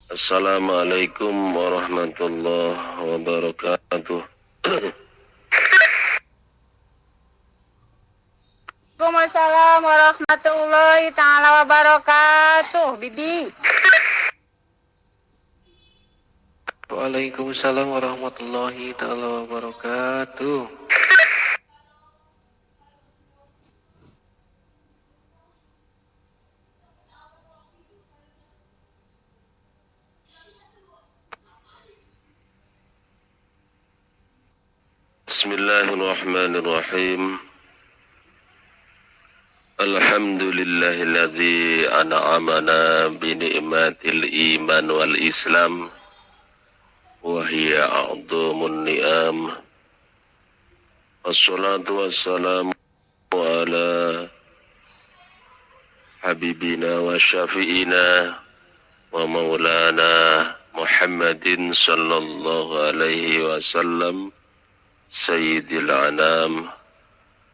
Assalamualaikum warahmatullahi wabarakatuh. Waalaikumsalam warahmatullahi ta'ala wabarakatuh, Bibi. Waalaikumsalam warahmatullahi ta'ala wabarakatuh. Bismillahirrahmanirrahim. Alhamdulillahilladzi an'amana bi ni'matil iman wal islam wa hiya a'dhamun ni'am. Wassalatu wassalamu ala habibina wa syafi'ina wa maulana Muhammadin sallallahu alaihi wasallam sayyidil anam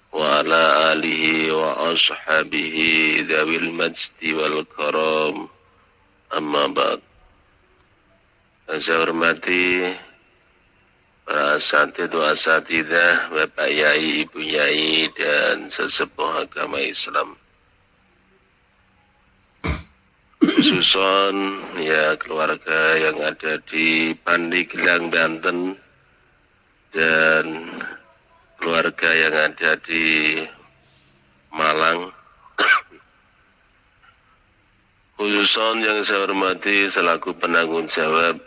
wa ala alihi wa ashabihi dhawil majdi wal karam, amma ba'd. Saya hormati para asatidz wa asatidzah, Bapak Yai, Ibu Yai, dan sesepuh agama Islam, khususon ya keluarga yang ada di Pandeglang, Banten, dan keluarga yang ada di Malang. Khususon yang saya hormati selaku penanggung jawab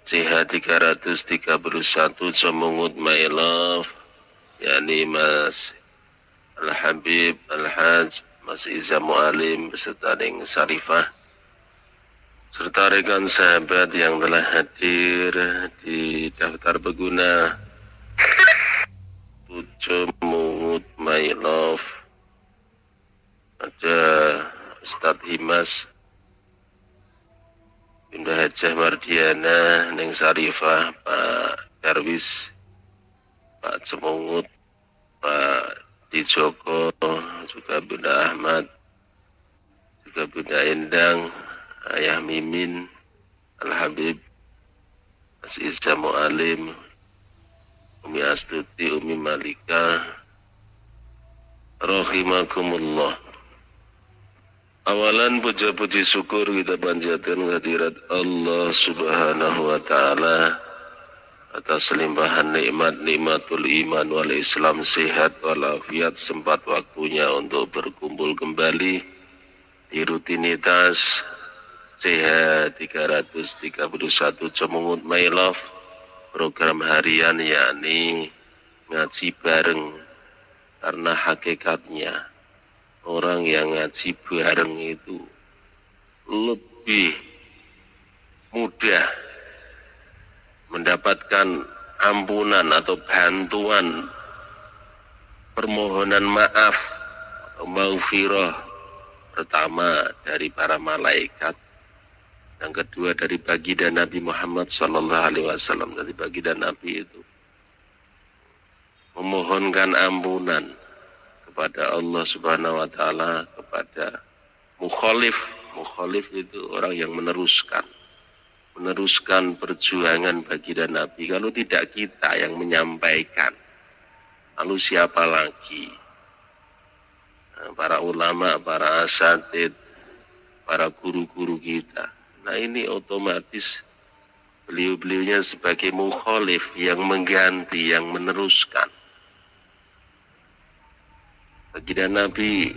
CH 331 Cemungut My Love, yakni Mas Al-Habib Al-Haj Mas Iza Mu'alim beserta dengan Sarifah, serta rekan sahabat yang telah hadir di daftar pengguna Cemungut My Love. Ada Ustadz Himas, Bunda Hajah Mardiana, Neng Sarifah, Pak Darwis, Pak Cemungut, Pak Dijoko, juga Bunda Ahmad, juga Bunda Endang, Ayah Mimin, Al-Habib, Mas Iza Mu'alim, Umi Astuti, Umi Malika, rahimakumullah. Awalan puja-puji syukur kita panjatkan kehadirat Allah Subhanahu wa Ta'ala atas limpahan nikmatul iman wal Islam, sehat walafiat, sempat waktunya untuk berkumpul kembali di rutinitas CH 331 Cemungut My Love, program harian yakni ngaji bareng. Karena hakikatnya orang yang ngaji bareng itu lebih mudah mendapatkan ampunan atau bantuan permohonan maaf atau maghfirah, pertama dari para malaikat, yang kedua dari baginda Nabi Muhammad sallallahu alaihi wasallam. Dari baginda Nabi itu memohonkan ampunan kepada Allah Subhanahu wa Ta'ala kepada mukhalif. Mukhalif itu orang yang meneruskan perjuangan baginda Nabi. Kalau tidak kita yang menyampaikan, lalu siapa lagi? Para ulama, para asatidz, para guru-guru kita. Nah, ini otomatis beliau-beliaunya sebagai mukhalif yang mengganti, yang meneruskan. Baginda Nabi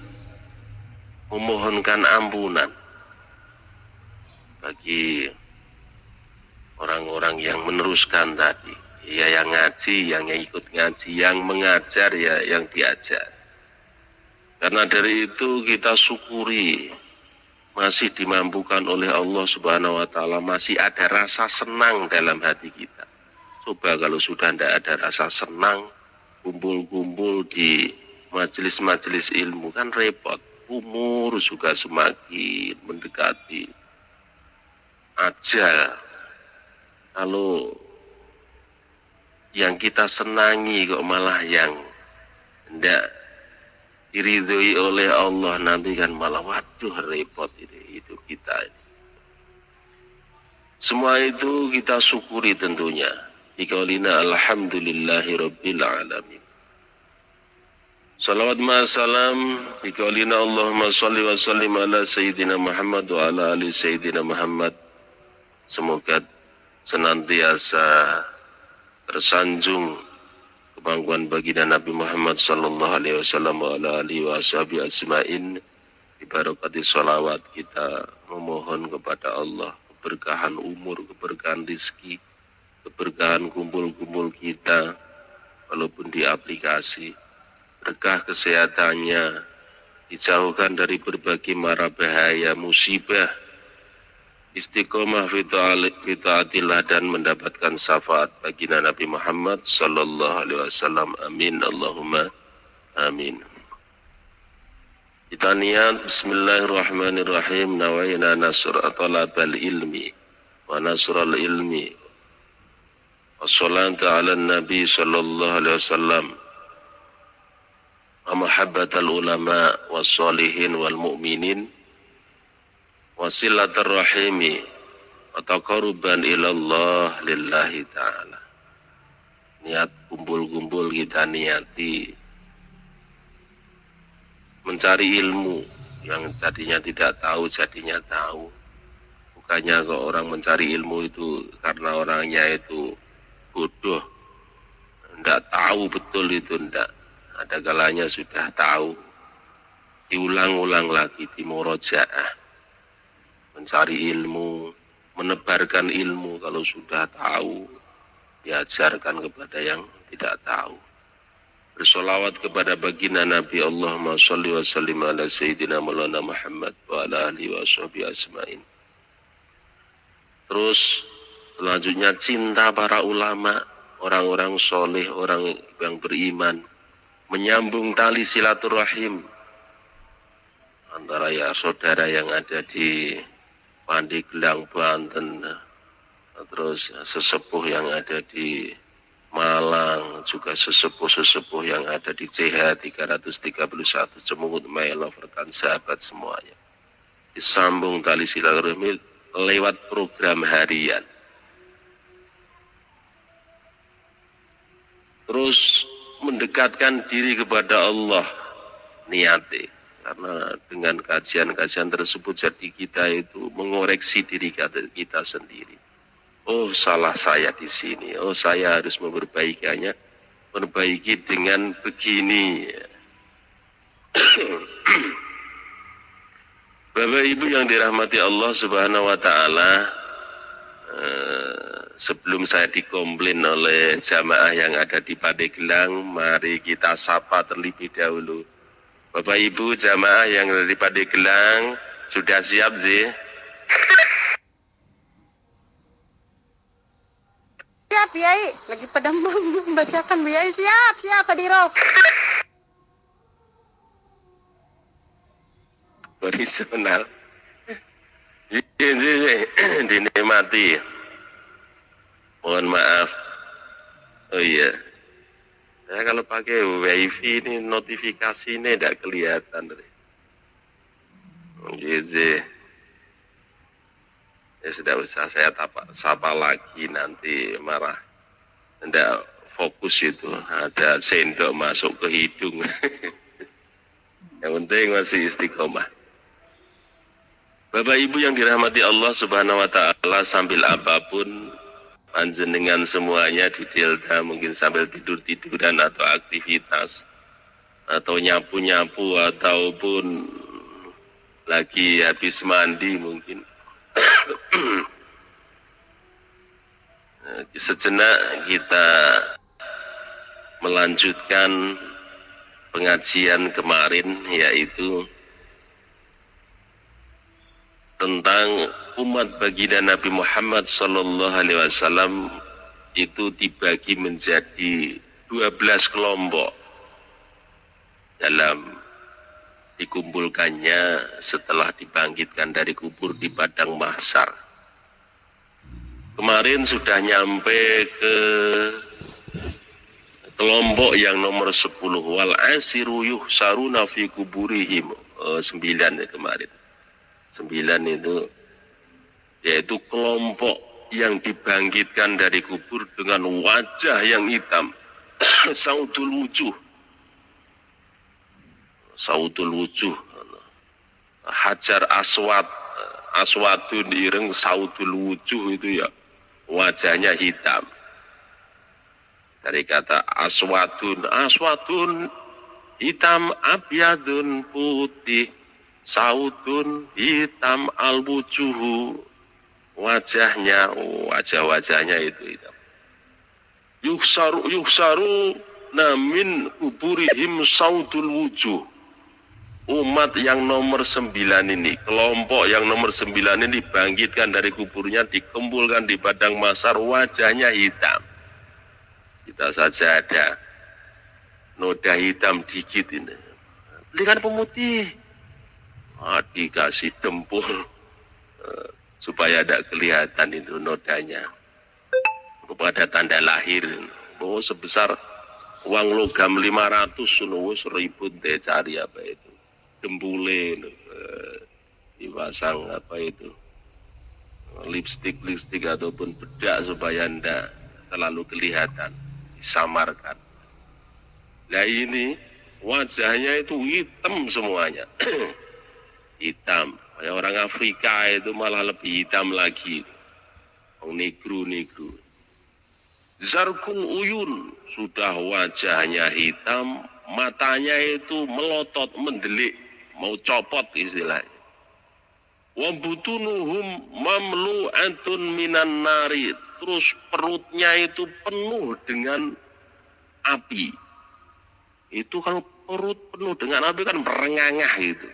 memohonkan ampunan bagi orang-orang yang meneruskan tadi, ya, yang ngaji, yang ikut ngaji, yang mengajar, ya yang diajar. Karena dari itu kita syukuri masih dimampukan oleh Allah Subhanahu wa Ta'ala, masih ada rasa senang dalam hati kita. Coba kalau sudah tidak ada rasa senang, kumpul-kumpul di majelis-majelis ilmu kan repot. Umur juga semakin mendekati ajal. Kalau yang kita senangi kok malah yang tidak diridhoi oleh Allah, nanti kan malah waduh repot ini hidup kita ini. Semua itu kita syukuri tentunya. Biqaulina alhamdulillahi rabbil alamin. Salawat ma'asalam biqaulina Allahumma salli wa sallim ala Sayyidina Muhammad wa ala ali Sayyidina Muhammad. Semoga senantiasa tersanjung kemangkuan baginda Nabi Muhammad sallallahu alaihi wasallam wa ala alihi wa ashabi asma'in. Dibarakati salawat kita memohon kepada Allah keberkahan umur, keberkahan rizki, keberkahan kumpul-kumpul kita walaupun di aplikasi, berkah kesehatannya, dijauhkan dari berbagai mara bahaya, musibah, istiqomah fi taatillah dan mendapatkan syafaat baginda Nabi Muhammad sallallahu alaihi wasallam. Amin Allahumma amin. Kita niat bismillahirrahmanirrahim, nawaina nasr talabal ilmi wa nasral ilmi wassalatu ala nabi sallallahu alaihi wasallam wa mahabbatal ulama wassalihin wal mu'minin wasilatar rahimi wa taqarruban ilallah lillahi ta'ala. Niat kumpul-kumpul kita niati mencari ilmu yang tadinya tidak tahu jadinya tahu. Bukannya kok orang mencari ilmu itu karena orangnya itu bodoh, tidak tahu betul itu, tidak. Ada kalanya sudah tahu, diulang-ulang lagi, dimurojaah, mencari ilmu, menebarkan ilmu. Kalau sudah tahu, diajarkan kepada yang tidak tahu. Bersolawat kepada baginda Nabi, Allahumma sholli wa sallim ala Sayyidina Maulana Muhammad wa ala alihi wa sahbihi asma'in. Terus selanjutnya cinta para ulama, orang-orang soleh, orang yang beriman, menyambung tali silaturahim antara ya saudara yang ada di Pandeglang, Banten, terus sesepuh yang ada di Malang, juga sesepuh-sesepuh yang ada di CH 331, Cemungut, Maelo, rekan sahabat semuanya. Disambung tali silaturahmi lewat program harian. Terus mendekatkan diri kepada Allah, niati. Karena dengan kajian-kajian tersebut jadi kita itu mengoreksi diri kita sendiri. Oh, salah saya di sini. Oh, saya harus memperbaikinya. Perbaiki dengan begini. Bapak Ibu yang dirahmati Allah Subhanahu wa taala, sebelum saya dikomplain oleh jamaah yang ada di Pandeglang, mari kita sapa terlebih dahulu. Bapak Ibu jamaah yang ada di Pandeglang, sudah siap sih? Siap, Yai. Lagi pada membacakan, Yai. Siap, Hadiro. Horizontal. Dinikmati. Mohon maaf. Oh iya. Saya kalau pakai wifi ini notifikasi ini tidak kelihatan. Gitu. Ya sudah usah saya sapa lagi, nanti marah. Tidak fokus itu, ada sendok masuk ke hidung. Yang penting masih istiqomah. Bapak Ibu yang dirahmati Allah Subhanahu wa taala, sambil apapun panjenengan semuanya di Delta, mungkin sambil tidur-tiduran atau aktivitas atau nyapu-nyapu ataupun lagi habis mandi mungkin. Sejenak kita melanjutkan pengajian kemarin, yaitu tentang umat baginda Nabi Muhammad sallallahu alaihi wasallam itu dibagi menjadi 12 kelompok dalam dikumpulkannya setelah dibangkitkan dari kubur di padang mahsyar. Kemarin sudah nyampe ke kelompok yang nomor 10, wal asiru yuhsaruna fi kuburihim. 9 ya kemarin. 9 itu yaitu kelompok yang dibangkitkan dari kubur dengan wajah yang hitam. Saudul wujuh. Saudul wujuh. Hajar aswad. Aswadun ireng saudul wujuh itu ya wajahnya hitam. Dari kata aswadun. Aswadun hitam, abyadun putih. Saudun hitam al-wujuhu. Wajahnya, wajah-wajahnya itu hitam. Yuhsaru namin kuburihim saudul wujuh. Umat yang nomor 9 ini, kelompok yang nomor 9 ini dibangkitkan dari kuburnya, dikumpulkan di padang mahsyar, wajahnya hitam. Kita saja ada noda hitam dikit ini. Belikan pemutih. Dikasih dempul. Supaya tidak kelihatan itu nodanya. Kepada tanda lahir. Oh, sebesar uang logam 500 wis ribut deh cari apa itu. Dempule dipasang apa itu. Lipstik ataupun bedak supaya tidak terlalu kelihatan. Disamarkan. Nah ini wajahnya itu hitam semuanya. Hitam. Kayak orang Afrika itu malah lebih hitam lagi. Negro. Zarkul uyun, sudah wajahnya hitam, matanya itu melotot, mendelik, mau copot istilahnya. Wambutunuhum mamlu'atun minan nari, terus perutnya itu penuh dengan api. Itu kalau perut penuh dengan api kan merengangah gitu.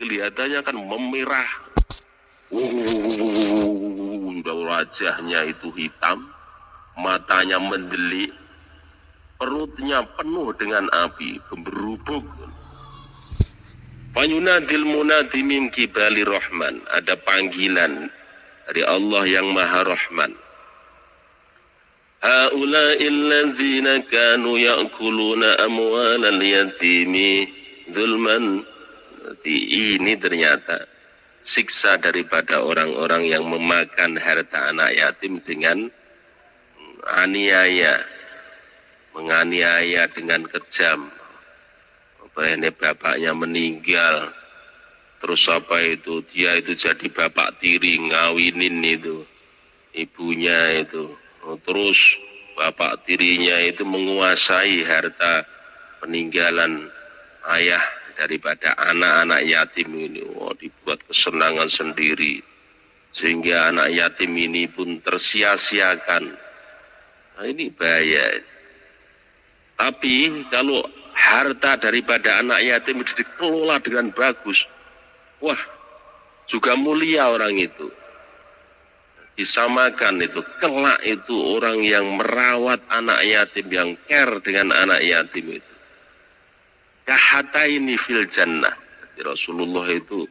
Kelihatannya kan memerah. Udah wajahnya itu hitam, matanya mendelik, perutnya penuh dengan api, gemberubuk. Fayunadil munadi min kibali rahman, ada panggilan dari Allah yang Maha Rahman. Haula'il ladzina kanu ya'kuluna amwalal yatimi zulman. Ini ternyata siksa daripada orang-orang yang memakan harta anak yatim dengan aniaya, menganiaya dengan kejam. Apa ini bapaknya meninggal, terus apa itu dia itu jadi bapak tiri ngawinin itu ibunya itu, terus bapak tirinya itu menguasai harta peninggalan ayah daripada anak-anak yatim ini. Dibuat kesenangan sendiri sehingga anak yatim ini pun tersia-siakan. Nah, ini bahaya. Tapi kalau harta daripada anak yatim itu dikelola dengan bagus, wah, juga mulia orang itu. Disamakan itu, kelak itu orang yang merawat anak yatim, yang care dengan anak yatim itu. Kahataini fil jannah. Rasulullah itu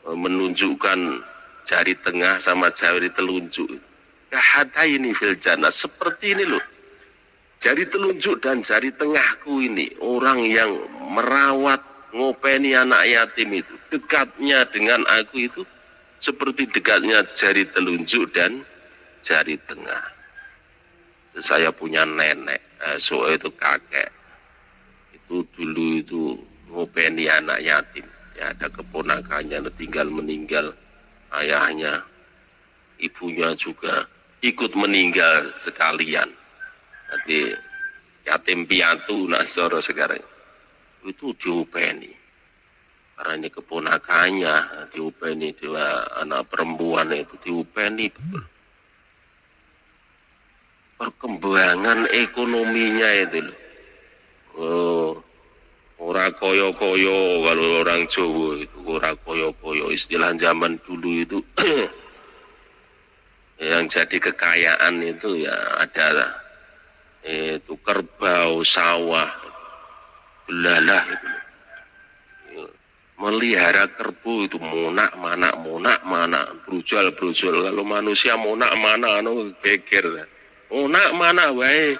menunjukkan jari tengah sama jari telunjuk. Kahataini fil jannah. Seperti ini loh. Jari telunjuk dan jari tengahku ini. Orang yang merawat, ngopeni anak yatim itu. Dekatnya dengan aku itu seperti dekatnya jari telunjuk dan jari tengah. Saya punya nenek, soal itu kakek. Itu dulu itu ngopeni anak yatim. Ya, ada keponakannya tinggal meninggal, ayahnya, ibunya juga ikut meninggal sekalian. Nanti yatim piatu nasoro sekarang itu diopeni. Karena ini keponakannya diopeni, dia anak perempuan itu diopeni betul. Perkembangan ekonominya itu loh. Ora koyo-koyo kalau orang Jawa itu, ora koyo-koyo, istilah zaman dulu itu. Yang jadi kekayaan itu ya ada itu kerbau, sawah, belalah itu. Melihara kerbau itu monak mana, brujol. Kalau manusia monak mana anu geger. Monak mana wae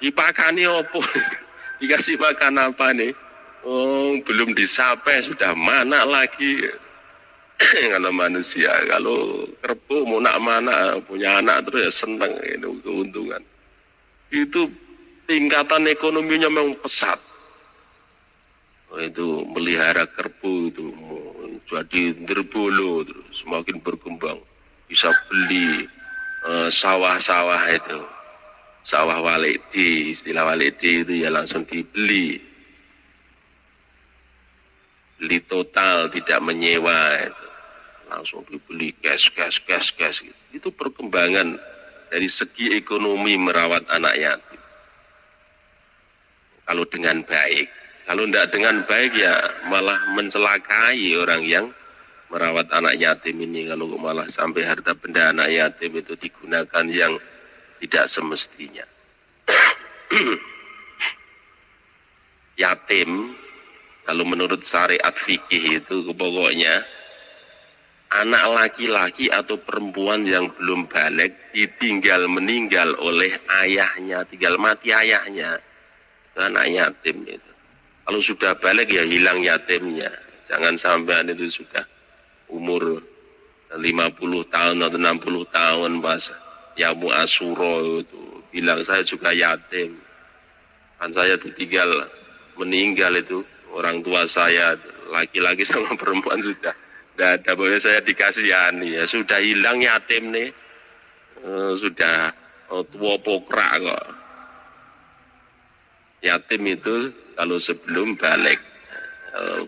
dipakani opo? Dikasih makan apa nih? Oh, belum disapai sudah mana lagi. Kalau manusia, kalau kerbau mau nak mana punya anak terus ya seneng itu keuntungan. Itu tingkatan ekonominya memang pesat. Itu melihara kerbau itu jadi derbolo terus semakin berkembang, bisa beli sawah-sawah itu, sawah walidi, istilah walidi itu ya langsung dibeli, beli total tidak menyewa itu. Langsung dibeli cash gitu. Itu perkembangan dari segi ekonomi merawat anak yatim. Kalau dengan baik, kalau tidak dengan baik ya malah mencelakai orang yang merawat anak yatim ini. Kalau malah sampai harta benda anak yatim itu digunakan yang tidak semestinya. Yatim, kalau menurut syariat fikih itu pokoknya anak laki-laki atau perempuan yang belum balik ditinggal meninggal oleh ayahnya, tinggal mati ayahnya, itu anak yatim itu. Kalau sudah balik ya hilang yatimnya. Jangan sampai itu sudah umur 50 tahun atau 60 tahun pas yamu asuro itu bilang saya juga yatim. Kan saya ditinggal meninggal itu orang tua saya, laki-laki sama perempuan sudah tidak ada, boleh saya dikasihani ya, sudah hilang yatim nih, sudah tua pokrak kok. Yatim itu kalau sebelum balik,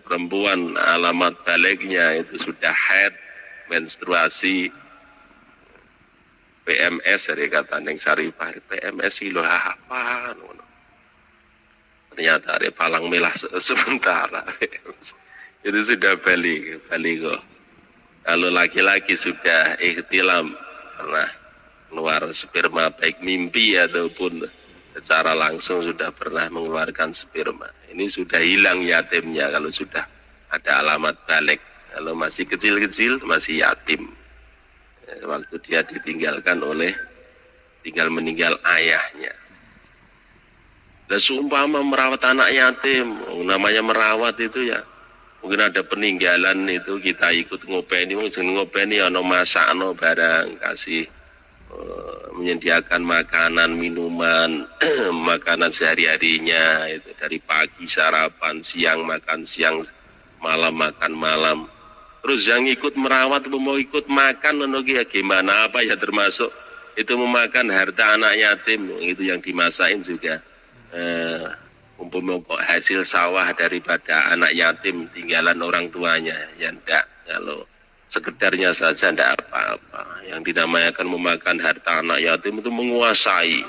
perempuan alamat baliknya itu sudah haid, menstruasi, PMS dari kata Neng Sarifah, PMS loh apa? Ternyata ada palang merah sementara. Itu sudah balik kok. Kalau laki-laki sudah ikhtilam pernah keluar sperma baik mimpi ataupun secara langsung sudah pernah mengeluarkan sperma. Ini sudah hilang yatimnya kalau sudah ada alamat balik. Kalau masih kecil-kecil masih yatim. Waktu dia ditinggalkan tinggal meninggal ayahnya. Lah seumpama merawat anak yatim, namanya merawat itu ya. Mungkin ada peninggalan itu kita ikut ngopeni, mungkin ngopeni ono masak no barang, kasih menyediakan makanan, minuman, makanan sehari-harinya itu dari pagi sarapan, siang makan siang, malam makan malam. Terus yang ikut merawat mau ikut makan ya gimana apa ya termasuk itu memakan harta anak yatim itu yang dimasakin juga. Umpama hasil sawah daripada anak yatim tinggalan orang tuanya ya enggak, kalau sekedarnya saja enggak apa-apa. Yang dinamakan memakan harta anak yatim itu menguasai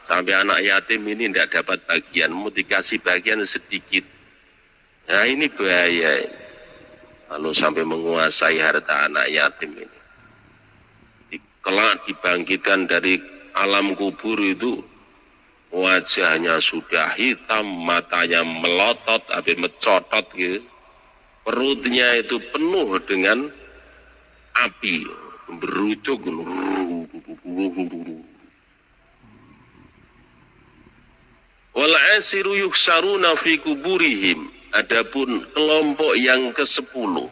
sampai anak yatim ini enggak dapat bagian, mau dikasih bagian sedikit. Nah ini bahaya ini. Kalau sampai menguasai harta anak yatim ini, kelak dibangkitkan dari alam kubur itu wajahnya sudah hitam, matanya melotot, habis mencotot gitu. Perutnya itu penuh dengan api, berujung. Wal asiru yuksaruna fi kuburihim. Adapun kelompok yang ke-10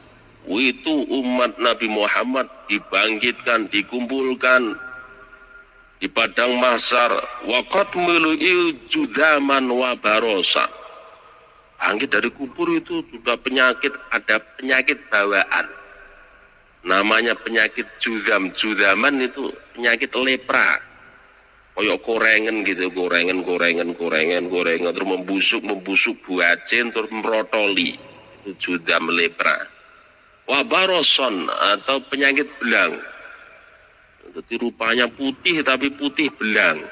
itu umat Nabi Muhammad dibangkitkan, dikumpulkan di padang mahsyar, waqat mulu'il judaman wa barosa. Bangkit dari kubur itu sudah penyakit, ada penyakit bawaan. Namanya penyakit judam. Judaman itu penyakit lepra. Kayak korengan gitu, korengan terus membusuk buacin terus merotoli. Itu judam lepra. Wa baroson atau penyakit belang. Jadi rupanya putih tapi putih belang.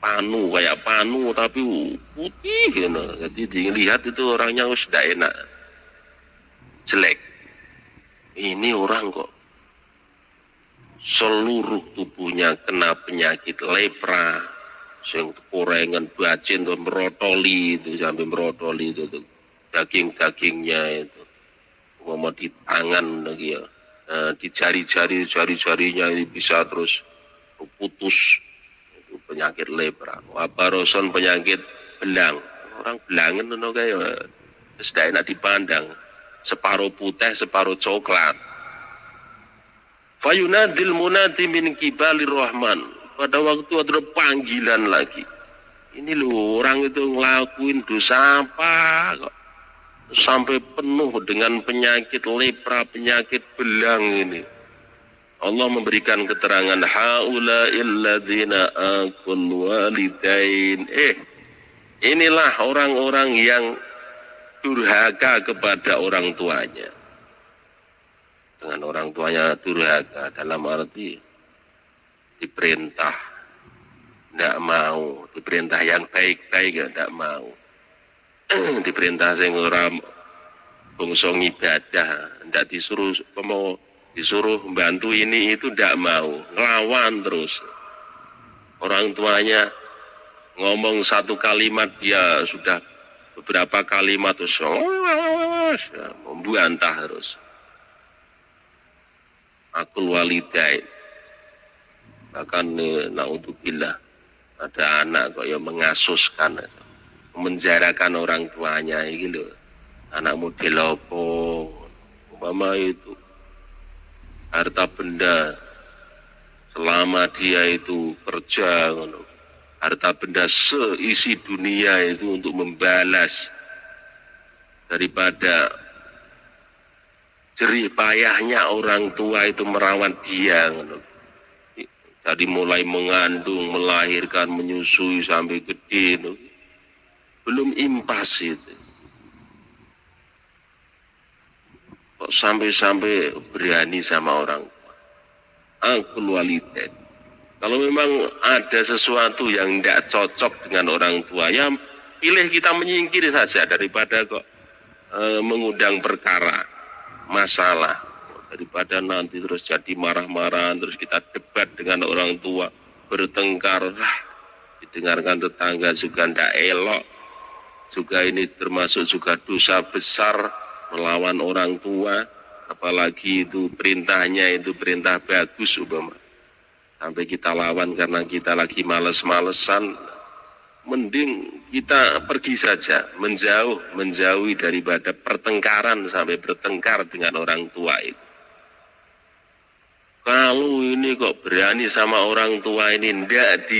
Panu kayak panu tapi putih gitu. Jadi dilihat itu orangnya sudah enak. Jelek. Ini orang kok seluruh tubuhnya kena penyakit lepra, sing korengan bacin tuh merotoli itu sampai merotoli itu tuh. Dagingnya itu mau di tangan lagi ya, di jari-jarinya ini bisa terus putus. Itu penyakit lepra. Wabaroson penyakit belang, orang belangan tuh kayak sudah enak dipandang. separuh putih, separuh coklat. Fayunadil munadi min kibalir rahman. Pada waktu ada panggilan lagi. Ini loh, orang itu ngelakuin dosa apa kok sampai penuh dengan penyakit lepra, penyakit belang ini. Allah memberikan keterangan haula illadzina akul walidain. Inilah orang-orang yang durhaka kepada orang tuanya. Dengan orang tuanya durhaka dalam arti diperintah tidak mau, diperintah yang baik-baik tidak mau. Diperintah sing ora bangsa ibadah, tidak disuruh membantu ini itu tidak mau, ngelawan terus. Orang tuanya ngomong satu kalimat dia sudah beberapa kalimat terus membantah terus. Akul walidain. Bahkan naudzubillah ada anak kok yang mengasuskan, menjarakan orang tuanya gitu. Anak model apa? Umpama itu harta benda selama dia itu kerja, harta benda seisi dunia itu untuk membalas daripada jerih payahnya orang tua itu merawat dia. Jadi mulai mengandung, melahirkan, menyusui sampai gede, belum impas itu. Kok sampai-sampai berani sama orang tua. Akul walidain. Kalau memang ada sesuatu yang tidak cocok dengan orang tua, ya pilih kita menyingkir saja daripada kok mengundang perkara, masalah. Daripada nanti terus jadi marah-marahan, terus kita debat dengan orang tua, bertengkar, didengarkan tetangga juga tidak elok, juga ini termasuk juga dosa besar melawan orang tua, apalagi itu perintahnya itu perintah bagus umpama. Sampai kita lawan karena kita lagi males-malesan, mending kita pergi saja, menjauhi daripada pertengkaran sampai bertengkar dengan orang tua itu. Kalau ini kok berani sama orang tua ini ndak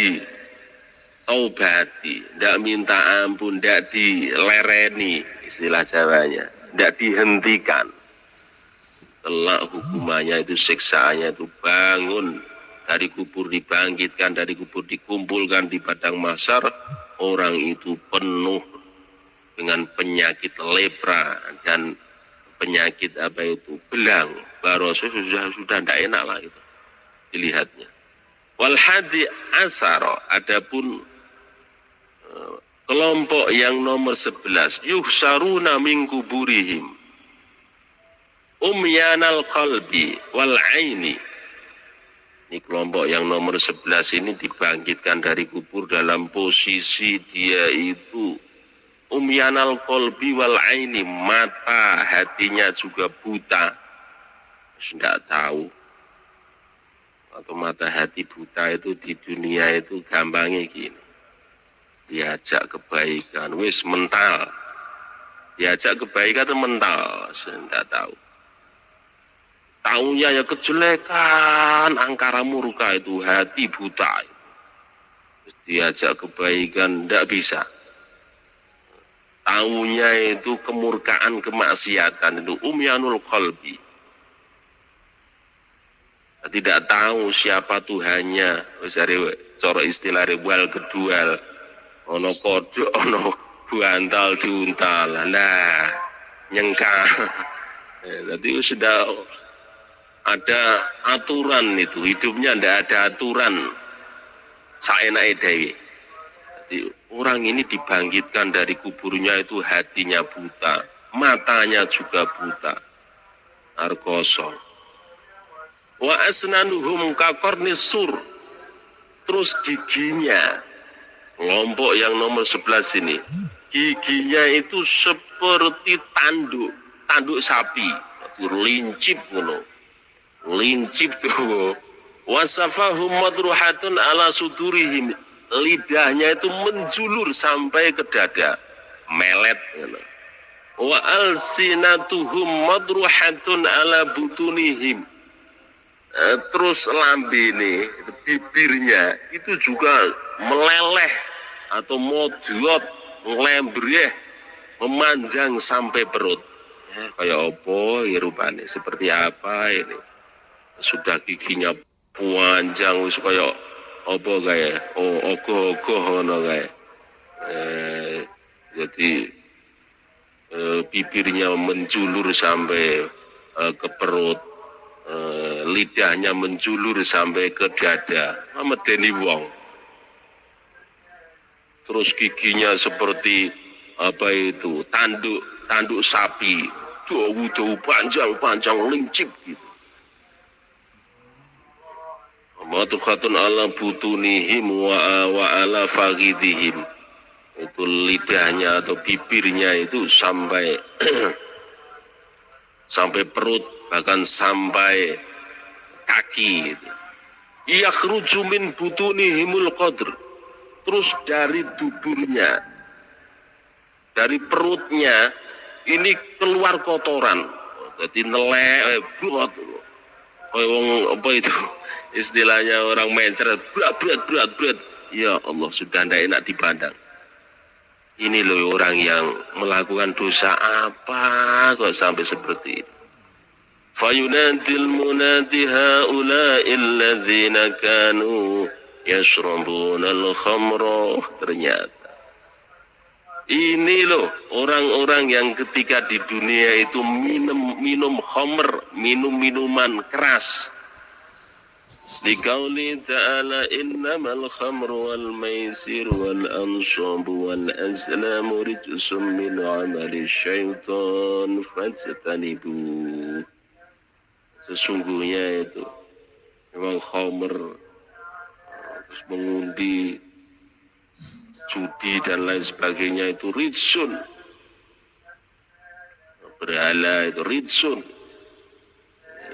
ditaubati, ndak minta ampun, ndak dilereni, istilah Jawanya, ndak dihentikan. Kelak hukumannya itu, siksaannya itu bangun dari kubur, dibangkitkan dari kubur, dikumpulkan di padang mahsyar. Orang itu penuh dengan penyakit lepra dan penyakit apa itu belang, baroso sudah tidak enak lah itu dilihatnya. Wal hadi asaro, adapun kelompok yang nomor 11, yuhsaruna min kuburihim umyanal qalbi wal aini. Ini kelompok yang nomor 11 ini dibangkitkan dari kubur dalam posisi dia itu umyanal qalbi wal aini, mata hatinya juga buta, tidak tahu. Atau mata hati buta itu di dunia itu gampangnya gini, diajak kebaikan wis mental, diajak kebaikan itu mental, tidak tahu. Taunya ya kejelekan, angkara murka itu, hati buta. Diajak kebaikan tidak bisa. Taunya itu kemurkaan, kemaksiatan, itu umyanul qalbi. Tidak tahu siapa Tuhannya. Cara istilah wal kedual, ono kodok, ono buantal diuntal, nah nyengkang. Jadi sudah ada aturan itu, hidupnya tidak ada aturan, saenake dhewe. Jadi orang ini dibangkitkan dari kuburnya itu hatinya buta, matanya juga buta, arkoso. Wa asnanuhum kaqarnis sur, terus giginya, kelompok yang nomor 11 ini, giginya itu seperti tanduk sapi, lincip ngono. Lincip tuh. Wasafahum madruhatun ala sudurihim, lidahnya itu menjulur sampai ke dada, melet gitu. wa alsinatuhum madruhatun ala butunihim. Terus lambene, bibirnya itu juga meleleh atau modot, ngelembreh, memanjang sampai perut. Ya, kayak apa ya rupanya, seperti apa ini? Sudah giginya panjang, wis kayak apa kayak ogoh-ogoh ngono kayak. Jadi bibirnya menjulur sampai ke perut, lidahnya menjulur sampai ke dada, medeni wong. Terus giginya seperti apa itu, tanduk sapi, dawu panjang lincip gitu. Matukhatun ala butunihim wa ala faghidihim. Itu lidahnya atau bibirnya itu sampai sampai perut, bahkan sampai kaki gitu. Yakhruju min butunihimul qadr. Terus dari duburnya, dari perutnya ini keluar kotoran. Jadi nelek, buat kayak wong apa itu istilahnya orang mencret, berat. Ya Allah, sudah tidak enak dipandang. Ini loh orang yang melakukan dosa apa kok sampai seperti ini. Fayunadil munadi haula'il ladzina kanu yashrabunal khamra. Ternyata ini loh orang-orang yang ketika di dunia itu minum khamr, minum minuman keras. Liqauli ta'ala innamal khamru wal maisir wal ansabu wal azlamu rijsum min amali syaitan fajtanibu. Sesungguhnya itu memang khamr, terus mengundi, judi dan lain sebagainya itu rijsun, berhala itu rijsun,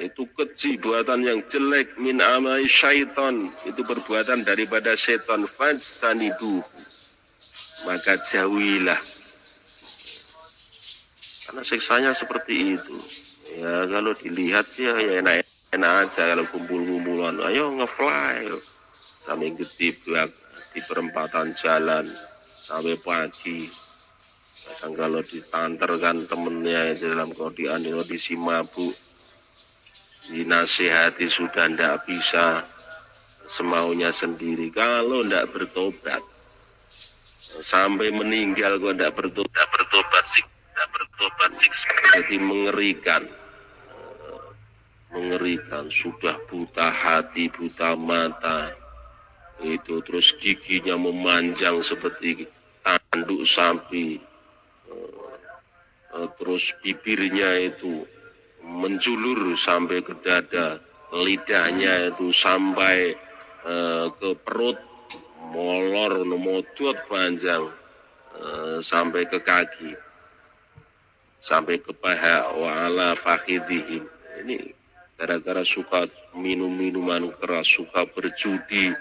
itu keji, buatan yang jelek, min amai syaitan, itu perbuatan daripada setan, fajtanibu, maka jauhilah, karena siksanya seperti itu. Ya kalau dilihat sih ya enak aja kalau kumpul-kumpulan, ayo ngefly sampai getibrak di perempatan jalan sampai pagi. Kadang kalau ditanterkan temennya itu dalam kondisi mabuk, dinasihati sudah ndak bisa, semaunya sendiri. Kalau ndak bertobat sampai meninggal kok ndak bertobat sih, jadi mengerikan, sudah buta hati, buta mata itu, terus giginya memanjang seperti tanduk sapi, terus bibirnya itu menjulur sampai ke dada, lidahnya itu sampai ke perut, molor, modot panjang sampai ke kaki, sampai ke paha, wa ala fakhidihim. Ini gara-gara suka minum minuman keras, suka berjudi,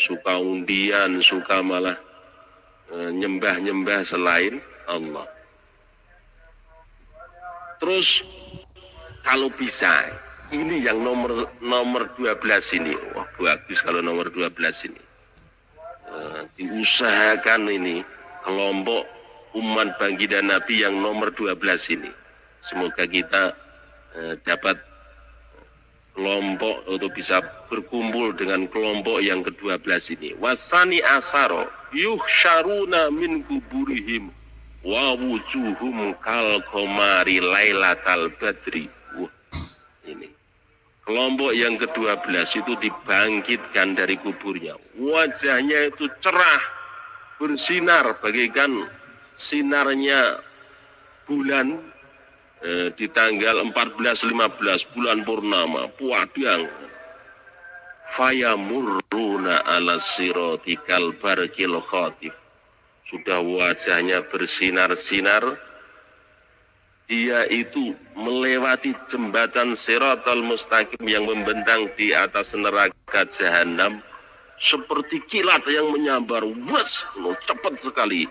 suka undian, suka malah nyembah-nyembah selain Allah. Terus kalau bisa, ini yang nomor 12 ini, wah bagus kalau nomor 12 ini. Diusahakan ini kelompok umat baginda Nabi yang nomor 12 ini. Semoga kita dapat kelompok atau bisa berkumpul dengan kelompok yang ke-12 ini. Wasani asaro yuhsyaruna min kuburihim wa wujuhum kal qamari lailatal badri. Ini kelompok yang ke-12 itu dibangkitkan dari kuburnya. Wajahnya itu cerah, bersinar bagaikan sinarnya bulan di tanggal 14-15 bulan purnama, puadang. Fayamurruna ala sirati kal barqil khatif. Sudah wajahnya bersinar-sinar, dia itu melewati jembatan Siratal Mustaqim yang membentang di atas neraka Jahanam seperti kilat yang menyambar, cepat sekali.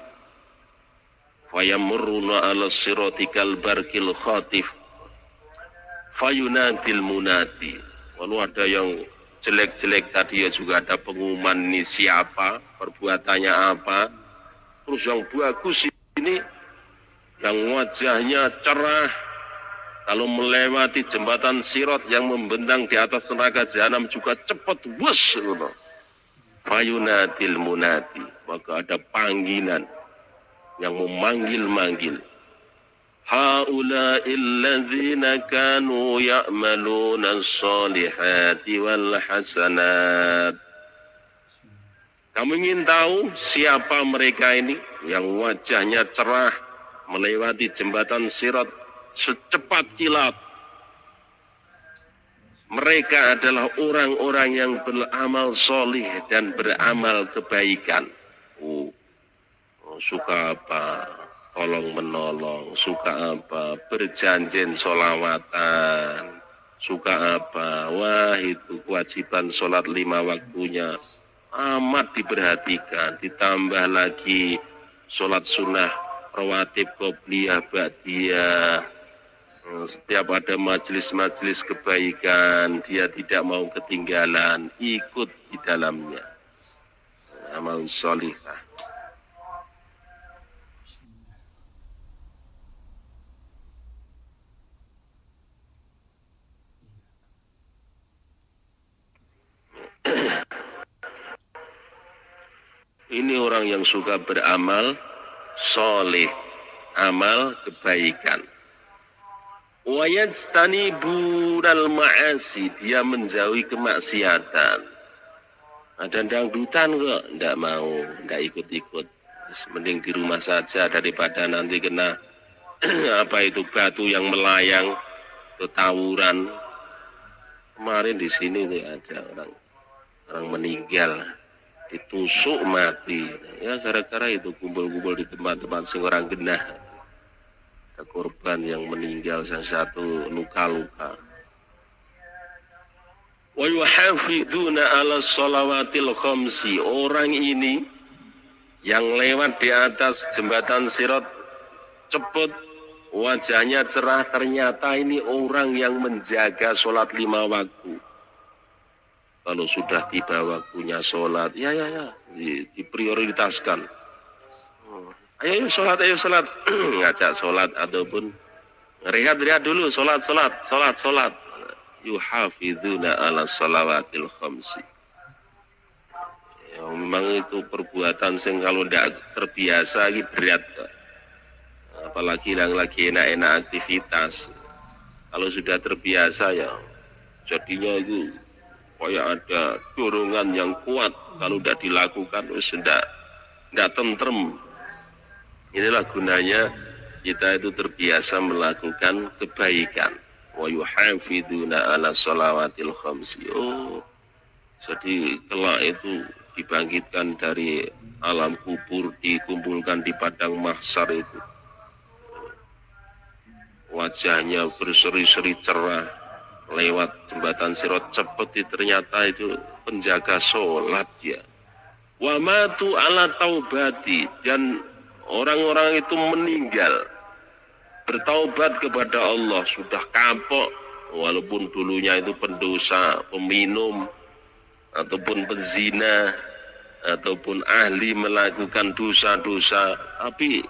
Wayamurruna ala siratikal barkil khatif fayunadil munadi. Lalu ada yang jelek-jelek tadi ya juga ada pengumuman ini siapa, perbuatannya apa. Terus yang bagus ini yang wajahnya cerah, kalau melewati jembatan Sirat yang membentang di atas neraka jahanam juga cepat wus. Fayunadil munadi, maka ada panggilan yang memanggil-manggil. Haula'il ladzina kanu ya'maluna as-solihati wal hasanat. Kamu ingin tahu siapa mereka ini yang wajahnya cerah melewati jembatan Sirat secepat kilat? Mereka adalah orang-orang yang beramal solih dan beramal kebaikan. Suka apa? Tolong menolong. Suka apa? Berjanjin sholawatan. Suka apa? Wah, itu kewajiban sholat 5 waktunya amat diperhatikan. Ditambah lagi sholat sunnah rawatib, qobliyah, ba'diyah. Setiap ada majelis-majelis kebaikan, dia tidak mau ketinggalan, ikut di dalamnya. Amal sholihah. Ini orang yang suka beramal soleh, amal kebaikan. Wa yajtanibunal ma'asi, dia menjauhi kemaksiatan. Ada dangdutan kok, enggak mau, enggak ikut-ikut. Mending di rumah saja daripada nanti kena apa itu batu yang melayang, itu tawuran. Kemarin di sini tuh ada orang meninggal, ditusuk mati. Ya gara-gara itu kumpul-kumpul di tempat-tempat sing orang genah. Ada korban yang meninggal, salah satu luka-luka. Wa yuhafiduna ala shalawatil khamsi. Orang ini yang lewat di atas jembatan Sirat cepat, wajahnya cerah, ternyata ini orang yang menjaga sholat 5 waktu. Kalau sudah tiba waktunya sholat, ya, diprioritaskan. Ayo sholat, ngajak sholat ataupun rehat dulu, sholat. Yuhafiduna ala shalawatil khamsi. Ya, memang itu perbuatan sing kalau tidak terbiasa ini berat. Apalagi yang lagi enak-enak aktivitas. Kalau sudah terbiasa ya jadinya itu kayak ada dorongan yang kuat. Kalau tidak dilakukan tidak tentrem. Inilah gunanya kita itu terbiasa melakukan kebaikan. Wa yuhafiduna ala shalawatil khamsi. Jadi kelak itu dibangkitkan dari alam kubur, dikumpulkan di padang mahsyar itu. Wajahnya berseri-seri cerah lewat jembatan Sirat cepat, ternyata itu penjaga sholat ya. Wa matu ala taubati, dan orang-orang itu meninggal bertaubat kepada Allah, sudah kapok walaupun dulunya itu pendosa, peminum ataupun penzina ataupun ahli melakukan dosa-dosa, tapi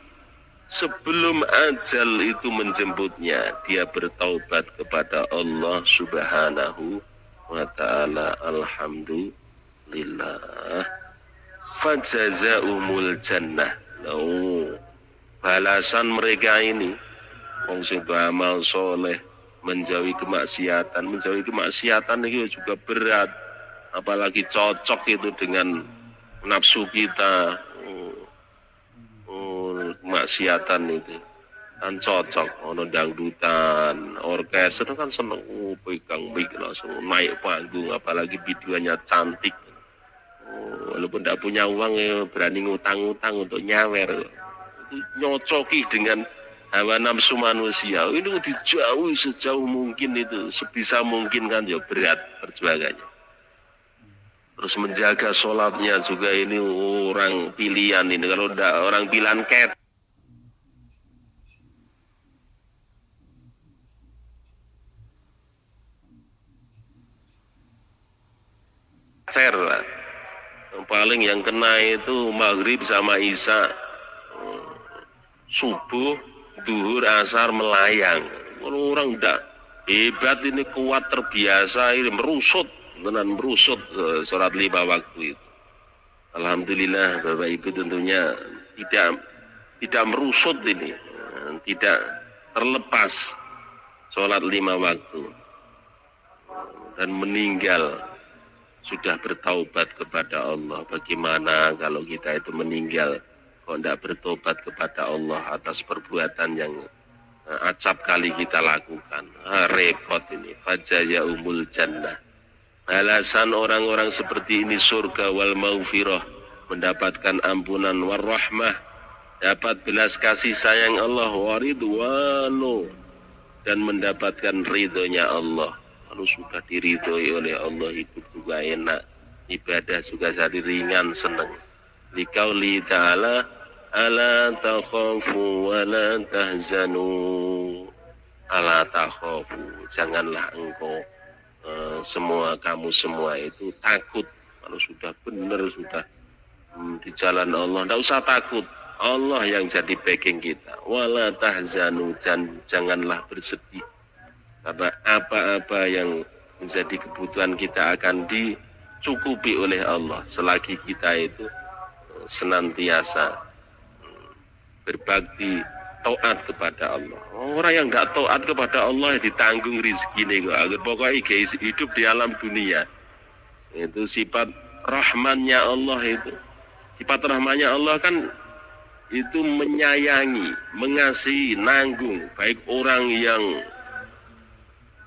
sebelum ajal itu menjemputnya, dia bertaubat kepada Allah Subhanahu wa ta'ala. Alhamdulillah. Fajazaumul jannah. Balasan mereka ini, wong sing beramal soleh, menjauhi kemaksiatan itu juga berat. Apalagi cocok itu dengan nafsu kita. Kemaksiatan itu kan cocok, ono dangdutan, orkestra kan seneng pegang mic langsung naik panggung, apalagi videonya cantik. Walaupun tidak punya uang ya berani ngutang-ngutang untuk nyawer. Itu nyocoki dengan hawa nafsu manusia. Ini dijauhi sejauh mungkin, itu sebisa mungkin kan ya berat perjuangannya. Terus menjaga sholatnya juga ini orang pilihan ini. Kalau tidak orang pilihan encer lah. Paling yang kena itu maghrib sama isya, subuh, duhur, asar melayang. Orang udah hebat ini, kuat, terbiasa ini, merusut, benar merusut sholat 5 waktu itu. Alhamdulillah Bapak Ibu tentunya tidak merusut ini, tidak terlepas sholat 5 waktu dan meninggal sudah bertaubat kepada Allah. Bagaimana kalau kita itu meninggal kok tidak bertobat kepada Allah atas perbuatan yang acap kali kita lakukan? Repot ini. Fajaya umul jannah. Balasan orang-orang seperti ini surga wal maghfirah, mendapatkan ampunan warahmah, dapat belas kasih sayang Allah, waridwanu, dan mendapatkan ridhonya Allah. Kalau sudah diridhoi oleh Allah, hidup juga enak, ibadah juga jadi ringan, senang. Liqauli ta'ala, ala takhafu wa la tahzanu. Ala takhafu, janganlah engkau kamu semua itu takut. Kalau sudah benar, sudah di jalan Allah, tidak usah takut. Allah yang jadi backing kita. Wala tahzanu, janganlah bersedih. Karena apa-apa yang menjadi kebutuhan kita akan dicukupi oleh Allah selagi kita itu senantiasa berbakti, taat kepada Allah. Orang yang tidak taat kepada Allah ditanggung rezeki nih. Pokoknya guys, hidup di alam dunia itu sifat rahmannya Allah itu. Sifat rahmannya Allah kan itu menyayangi, mengasihi, nanggung, baik orang yang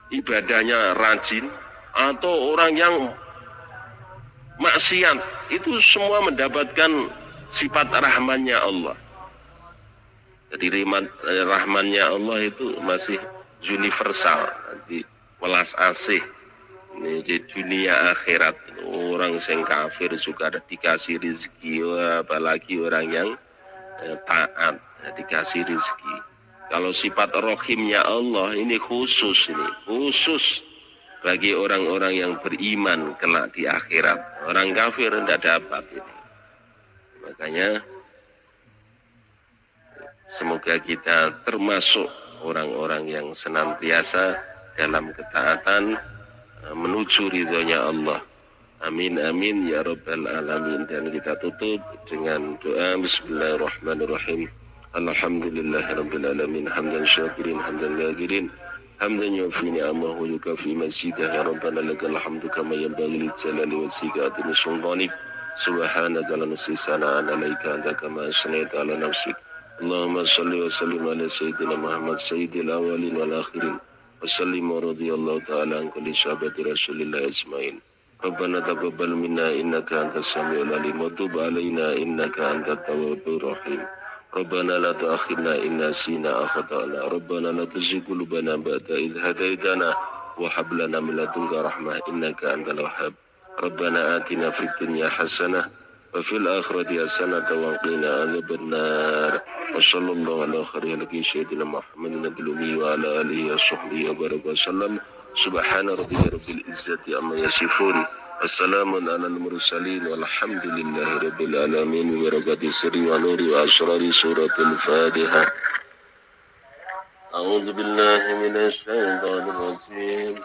ibadahnya rajin atau orang yang maksiat, itu semua mendapatkan sifat rahmannya Allah. Jadi rahmannya Allah itu masih universal, di welas asih di dunia akhirat. Orang yang kafir juga ada dikasih rezeki, apalagi orang yang taat dikasih rezeki. Kalau sifat rohimnya Allah ini khusus bagi orang-orang yang beriman kelak di akhirat. Orang kafir tidak dapat ini. Makanya semoga kita termasuk orang-orang yang senantiasa dalam ketaatan menuju ridhonya Allah. Amin amin ya rabbal alamin. Dan kita tutup dengan doa bismillahirrahmanirrahim. Alhamdulillahirabbil alamin, hamdan syakirin, hamdan zakirin, hamdan yufi ni'amahu wa yukafi mazidah. Ya rabbana lakal hamdu kama yanbaghi li jalali wajhika wa sultanik. Subhanaka la nuhsi sana'an 'alaika anta kama asnaita 'ala nafsik. Allahumma shalli wa sallim ala sayyidina Muhammad sayyidil awwalin wal akhirin. Wa sallim wa radhiyallahu ta'ala an kulli sahabati Rasulillah ajmain. Rabbana taqabbal minna innaka antas samiul alim wa tub 'alaina innaka antat tawwabur rahim. Rabbana la tu'akhidna in nasina aw akhtana. Rabbana la tuzigh qulubana ba'da idh hadaitana wa hab lana min ladunka rahmah innaka antal wahhab. Rabbana atina fid dunya hasanah wa fil akhirati hasanah wa qina adzabannar. Wa sallallahu ala khairil sayyidina Muhammadin nabiyil ummi wa ala alihi wa sahbihi wa baraka wasallam. Subhana rabbika rabbil izzati amma yasifun. Assalamun ala al-mursalin walhamdulillahi rabbil alamin. Barakati sirri wa nuri wa asrari suratul Fatihah. A'udzu billahi minasy syaithanir rajim.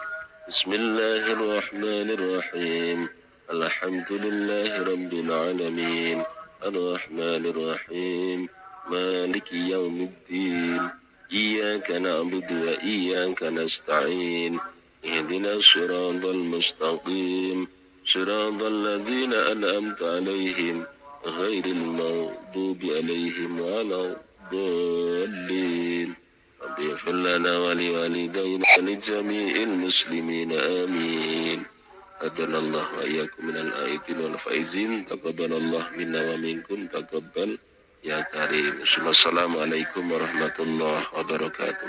Bismillahirrahmanirrahim. Alhamdulillahi rabbil alamin. Ar-rahmanir rahim. Maliki yaumiddin. Iyyaka na'budu wa iyyaka nasta'in. Ihdinas siratal mustaqim. صراط الذين أنعمت عليهم غير المغضوب عليهم ولا الضالين. رب اغفر لنا ولوالدينا ولجميع المسلمين آمين. هدانا الله وإياكم من الآيتين والفائزين. تقبل الله منا ومنكم تقبل يا كريم. Assalamualaikum warahmatullahi wabarakatuh.